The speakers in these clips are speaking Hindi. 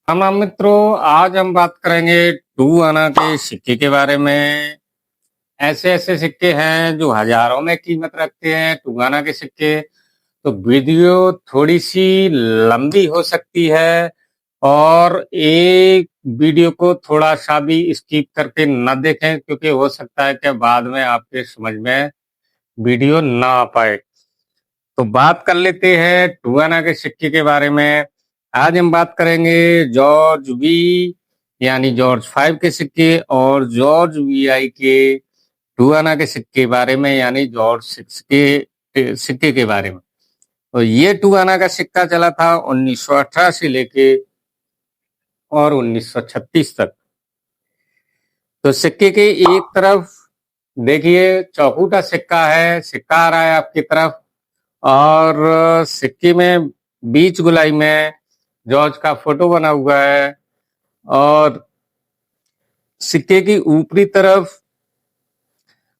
राम राम मित्रों, आज हम बात करेंगे टू आना के सिक्के के बारे में। ऐसे ऐसे सिक्के हैं जो हजारों में कीमत रखते हैं, टू आना के सिक्के। तो वीडियो थोड़ी सी लंबी हो सकती है और एक वीडियो को थोड़ा सा भी स्किप करके न देखें, क्योंकि हो सकता है कि बाद में आपके समझ में वीडियो ना आ पाए। तो बात कर लेते हैं टू आना के सिक्के के बारे में। आज हम बात करेंगे जॉर्ज वी यानी जॉर्ज 5 के सिक्के और जॉर्ज वी आई के टू आना के सिक्के के बारे में, यानी जॉर्ज 6 के सिक्के के बारे में। तो ये टू आना का सिक्का चला था 1918 से लेके और 1936 तक। तो सिक्के के एक तरफ देखिए चौकूटा सिक्का है, सिक्का आ रहा है आपकी तरफ, और सिक्के में बीच गोलाई में जॉर्ज का फोटो बना हुआ है। और सिक्के की ऊपरी तरफ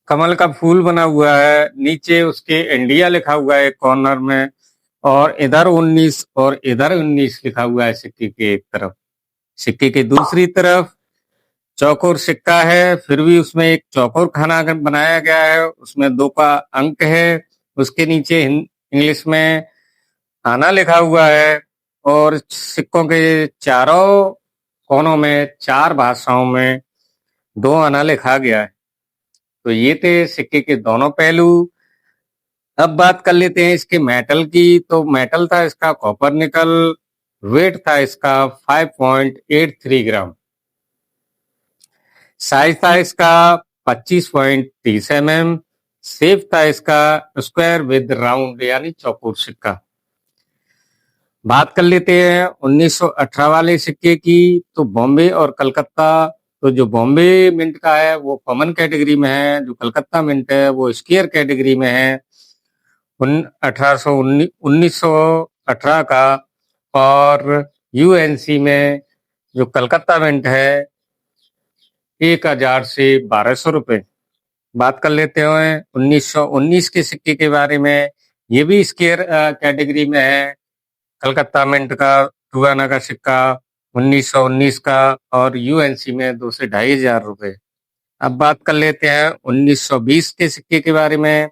कमल का फूल बना हुआ है, नीचे उसके इंडिया लिखा हुआ है कॉर्नर में, और इधर 19 और इधर 19 लिखा हुआ है सिक्के के एक तरफ। सिक्के की दूसरी तरफ चौकोर सिक्का है, फिर भी उसमें एक चौकोर खाना बनाया गया है, उसमें 2 का अंक है, उसके नीचे इंग्लिश में आना लिखा हुआ है, और सिक्कों के चारों कोनों में 4 भाषाओं में 2 आना लिखा गया है। तो ये थे सिक्के के दोनों पहलू। अब बात कर लेते हैं इसके मेटल की। तो मेटल था इसका कॉपर निकल, वेट था इसका 5.83 ग्राम, साइज था इसका 25.30 mm, शेप था इसका स्क्वायर विद राउंड यानी चौकोर सिक्का। बात कर लेते हैं 1918 वाले सिक्के की। तो बॉम्बे और कलकत्ता, तो जो बॉम्बे मिंट का है वो कॉमन कैटेगरी में है, जो कलकत्ता मिंट है वो स्क्वायर कैटेगरी में है। 1918 का। और यूएनसी में जो कलकत्ता मिंट है 1000 से 1200 रुपए। बात कर लेते हैं 1919 के सिक्के के बारे में। ये भी स्क्वायर कैटेगरी में है, कलकत्ता मिंट का टू आना का सिक्का 1919 का, और यूएनसी में 2 से 2500 रुपए। अब बात कर लेते हैं 1920 के सिक्के के बारे में।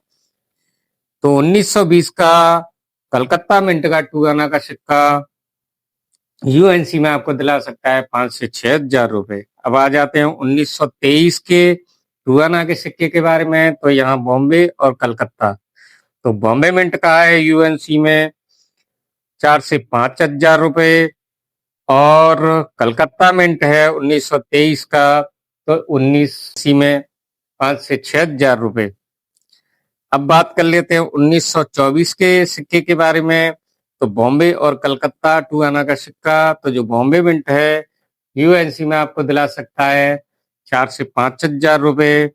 तो 1920 का कलकत्ता मिंट का टू आना का सिक्का यूएनसी में आपको दिला सकता है 5 से 6000 रुपए। अब आ जाते हैं 1923 के टू आना के सिक्के के बारे में। तो यहाँ बॉम्बे और कलकत्ता, तो बॉम्बे मिंट का है यूएनसी में 4 से 5000 रुपए, और कलकत्ता मिंट है 1923 का, तो 19 में 5 से 6000 रुपए। अब बात कर लेते हैं 1924 के सिक्के के बारे में। तो बॉम्बे और कलकत्ता टू आना का सिक्का, तो जो बॉम्बे मिंट है यूएनसी में आपको दिला सकता है 4 से 5000 रुपए,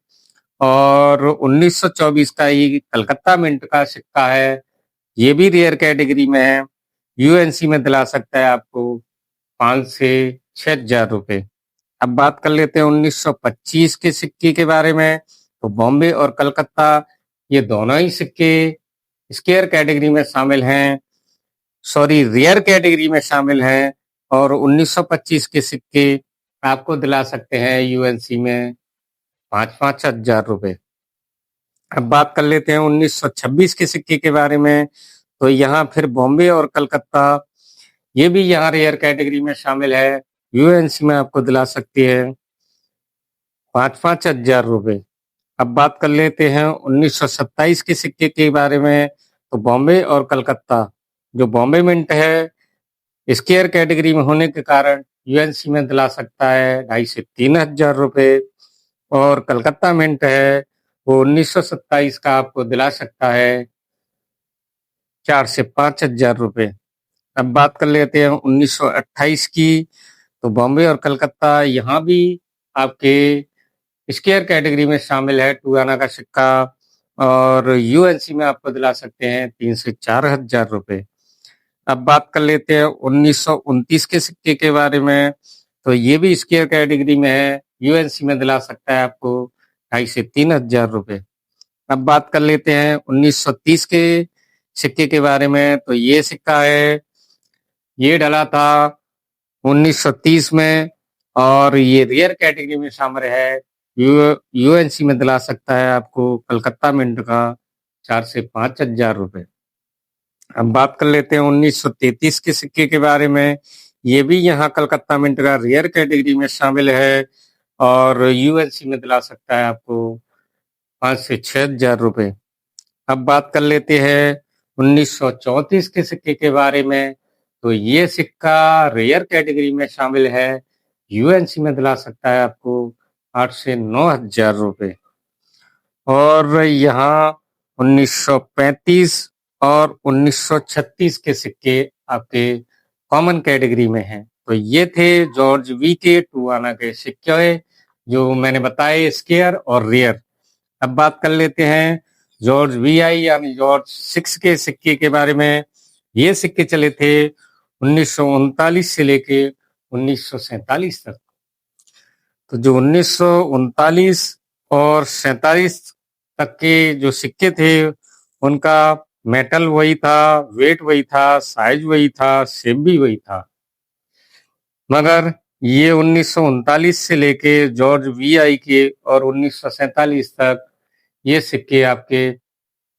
और 1924 का ही कलकत्ता मिंट का सिक्का है, ये भी रेयर कैटेगरी में है, यूएनसी में दिला सकता है आपको 5 से 6000 रुपए। अब बात कर लेते हैं 1925 के सिक्के के बारे में। तो बॉम्बे और कलकत्ता ये दोनों ही सिक्के स्क्वायर कैटेगरी में शामिल हैं, सॉरी रेयर कैटेगरी में शामिल हैं, और 1925 के सिक्के आपको दिला सकते हैं यूएनसी में 5-5 हजार रुपए। अब बात कर लेते हैं 1926 के सिक्के के बारे में। तो यहाँ फिर बॉम्बे और कलकत्ता ये भी यहाँ रेयर कैटेगरी में शामिल है, यूएनसी में आपको दिला सकती है 5-5 हजार रुपए। अब बात कर लेते हैं 1927 के सिक्के के बारे में। तो बॉम्बे और कलकत्ता, जो बॉम्बे मिंट है स्क्वायर कैटेगरी में होने के कारण यूएनसी में दिला सकता है 2.5 से 3000 रुपए, और कलकत्ता मिंट है वो 1927 का आपको दिला सकता है 4 से 5000 रुपए। अब बात कर लेते हैं 1928 की। तो बॉम्बे और कलकत्ता यहाँ भी आपके स्क्वायर कैटेगरी में शामिल है टू आना का सिक्का, और यूएनसी में आपको दिला सकते हैं 3 से 4000 रुपए। अब बात कर लेते हैं 1929 के सिक्के के बारे में। तो ये भी स्क्वायर कैटेगरी में है, यूएनसी में दिला सकता है आपको 2.5 से 3000 रुपए। अब बात कर लेते हैं 1930 के सिक्के के बारे में। तो ये सिक्का है, ये डला था 1930 में, और ये रेयर कैटेगरी में शामिल है। यूएनसी में दिला सकता है आपको कलकत्ता मिंट का 4 से 5 हजार रुपए। अब बात कर लेते हैं 1933 के सिक्के के बारे में। ये भी यहाँ कलकत्ता मिंट का रेयर कैटेगरी में शामिल है और यूएनसी में दिला सकता है आपको 5 से 6 हजार रुपए। अब बात कर लेते हैं 1934 के सिक्के के बारे में। तो ये सिक्का रेयर कैटेगरी में शामिल है, यूएनसी में दिला सकता है आपको 8 से 9 हजार रुपए। और यहाँ 1935 और 1936 के सिक्के आपके कॉमन कैटेगरी में हैं। तो ये थे जॉर्ज वी के टू आना के सिक्के जो मैंने बताए, स्केयर और रेयर। अब बात कर लेते हैं जॉर्ज वी आई यानी जॉर्ज 6 के सिक्के के बारे में। ये सिक्के चले थे 1939 से लेके 1947 तक। तो जो 1939 और 47 तक के जो सिक्के थे उनका मेटल वही था, वेट वही था, साइज वही था, शेप भी वही था। मगर ये 1939 से लेके जॉर्ज वी आई के और 1947 तक ये सिक्के आपके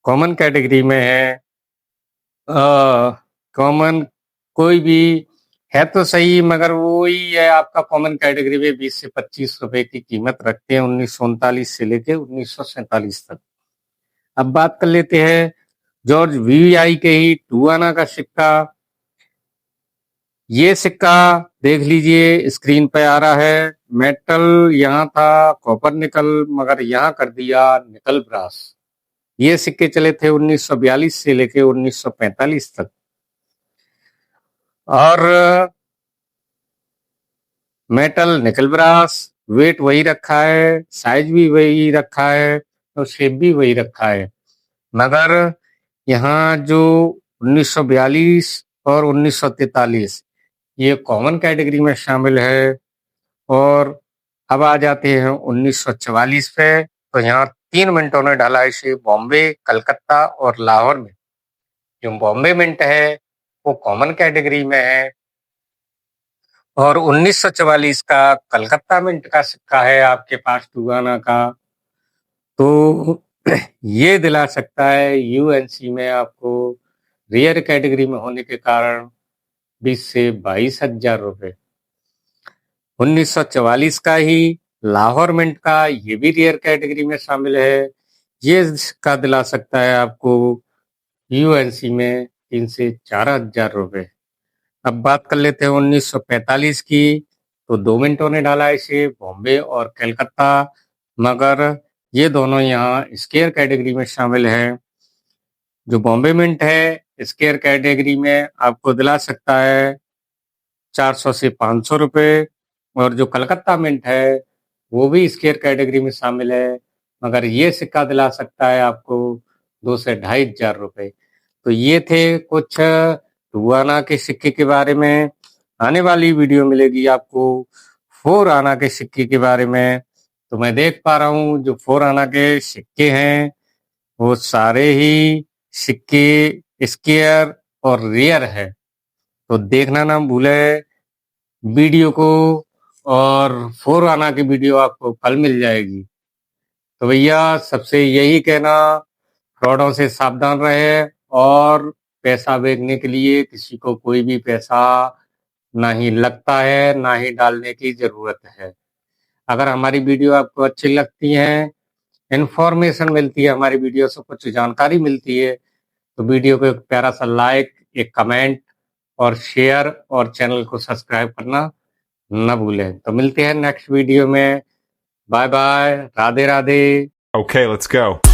कॉमन कैटेगरी में है। कॉमन कोई भी है तो सही, मगर वो ही है आपका कॉमन कैटेगरी में 20 से 25 रुपए की कीमत रखते हैं 1939 से लेके 1947 तक। अब बात कर लेते हैं जॉर्ज वी आई के ही टू आना का सिक्का। ये सिक्का देख लीजिए, स्क्रीन पे आ रहा है। मेटल यहाँ था कॉपर निकल, मगर यहाँ कर दिया निकल ब्रास। ये सिक्के चले थे 1942 से लेके 1945 तक। और मेटल निकल ब्रास, वेट वही रखा है, साइज भी वही रखा है और शेप भी वही रखा है। मगर यहाँ जो 1942 और 1943 ये कॉमन कैटेगरी में शामिल है। और अब आ जाते हैं 1944 पे। तो यहाँ 3 मिंटों ने ढाला इसे बॉम्बे, कलकत्ता और लाहौर में। जो बॉम्बे मिंट है वो कॉमन कैटेगरी में है और 1944 का कलकत्ता मिंट का सिक्का है आपके पास टू आना का। तो ये दिला सकता है यूएनसी में आपको रेयर कैटेगरी में होने के कारण 20 से 22 हजार रुपए। 1944 का ही लाहौर मिंट का ये भी रेयर कैटेगरी में शामिल है। ये सिक्का दिला सकता है आपको यूएनसी में 3 से 4 हजार रुपए। अब बात कर लेते हैं 1945 की। तो 2 मिनटों ने डाला इसे बॉम्बे और कलकत्ता, मगर ये दोनों यहाँ स्केयर कैटेगरी में शामिल हैं। जो बॉम्बे मिंट है स्केयर कैटेगरी में आपको दिला सकता है 400 से 500 रुपए, और जो कलकत्ता मिंट है वो भी स्केयर कैटेगरी में शामिल है, मगर ये सिक्का दिला सकता है आपको 2 से 2,500 रुपए। तो ये थे कुछ टू आना के सिक्के के बारे में। आने वाली वीडियो मिलेगी आपको 4 आना के सिक्के के बारे में। तो मैं देख पा रहा हूँ जो 4 आना के सिक्के हैं वो सारे ही सिक्के स्केयर और रेयर है। तो देखना ना भूले वीडियो को, और 4 आना की वीडियो आपको कल मिल जाएगी। तो भैया सबसे यही कहना, फ्रॉडों से सावधान रहे और पैसा भेजने के लिए किसी को कोई भी पैसा ना ही लगता है ना ही डालने की जरूरत है। अगर हमारी वीडियो आपको अच्छी लगती है, इंफॉर्मेशन मिलती है, हमारी वीडियो से कुछ जानकारी मिलती है, तो वीडियो को एक प्यारा सा लाइक, एक कमेंट और शेयर और चैनल को सब्सक्राइब करना ना भूलें। तो मिलते हैं नेक्स्ट वीडियो में। Bye bye, Radhe Radhe. Okay, let's go.